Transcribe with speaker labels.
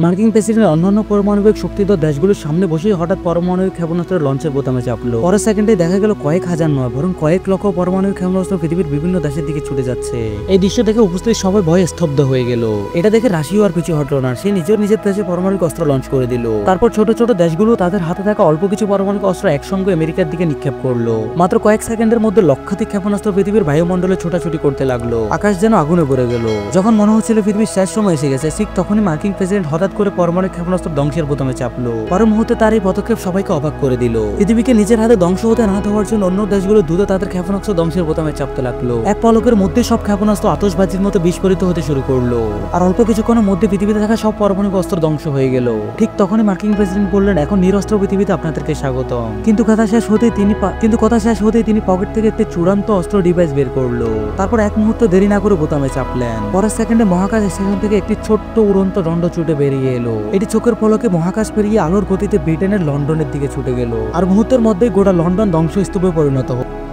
Speaker 1: মার্কিন প্রেসিডেন্ট অন্যান্য পারমাণবিক শক্তিধর দেশগুলোর সামনে বসে হঠাৎ পারমাণবিক ক্ষেপণাস্ত্রের লঞ্চের বোতামে চাপলো। পরের সেকেন্ডে দেখা গেল কয়েক হাজার নয় বরং কয়েক লক্ষ পারমাণবিক ক্ষেপণাস্ত্র পৃথিবীর বিভিন্ন দেশের দিকে ছুটে যাচ্ছে। এই দৃশ্য দেখে উপস্থিত সবাই ভয়ে স্তব্ধ হয়ে গেল। এটা দেখে রাশিয়া আর পিছু হটলো না, সে নিজের দেশে পারমাণবিক অস্ত্র লঞ্চ করে দিল। তারপর ছোট ছোট দেশগুলো তাদের হাতে থাকা অল্প কিছু পারমাণবিক অস্ত্র একসঙ্গে আমেরিকার দিকে নিক্ষেপ করলো। মাত্র কয়েক সেকেন্ডের মধ্যে লক্ষাধিক ক্ষেপণাস্ত্র পৃথিবীর বায়ুমণ্ডলে ছোটাছুটি করতে লাগলো। আকাশ যেন আগুনে ভরে গেল। যখন মনে হচ্ছিল পৃথিবীর শেষ সময় এসে গেছে, ঠিক তখনই মার্কিন প্রেসিডেন্ট হঠাৎ করে পারমাণবিক ক্ষেপণাস্ত্র ধ্বংসের বোতামে চাপলো। পরের মুহূর্তে তার এই পদক্ষেপ সবাইকে অবাক করে দিল। পৃথিবীকে নিজের হাতে ধ্বংস হতে না দেওয়ার জন্য অন্য দেশগুলো দ্রুত তাদের ক্ষেপণাস্ত্র ধ্বংসের বোতামে চাপতে লাগলো। এক পলকের মধ্যে সব ক্ষেপণাস্ত্র আতশবাজির মতো বিস্ফোরিত হতে শুরু করলো। আর অল্প কিছুক্ষণের মধ্যে পৃথিবীতে থাকা সব পারমাণবিক অস্ত্র ধ্বংস হয়ে গেল। ঠিক তখনই মার্কিন প্রেসিডেন্ট বললেন, এখন নিরস্ত্র পৃথিবীতে আপনাদেরকে স্বাগতম। কিন্তু কথা শেষ হতেই তিনি পকেট থেকে একটি চূড়ান্ত অস্ত্র ডিভাইস বের করলো। তারপর এক মুহূর্ত দেরি না করে বোতামে চাপলেন। পরের সেকেন্ডে মহাকাশ স্টেশন থেকে একটি ছোট্ট উড়ন্ত দণ্ড ছুটে বেরিয়ে এলো। এটি চোখের পলকে মহাকাশ পেরিয়ে আলোর গতিতে ব্রিটেনের লন্ডনের দিকে ছুটে গেল। আর মুহূর্তের মধ্যেই গোটা লন্ডন ধ্বংসস্তূপে পরিণত হলো।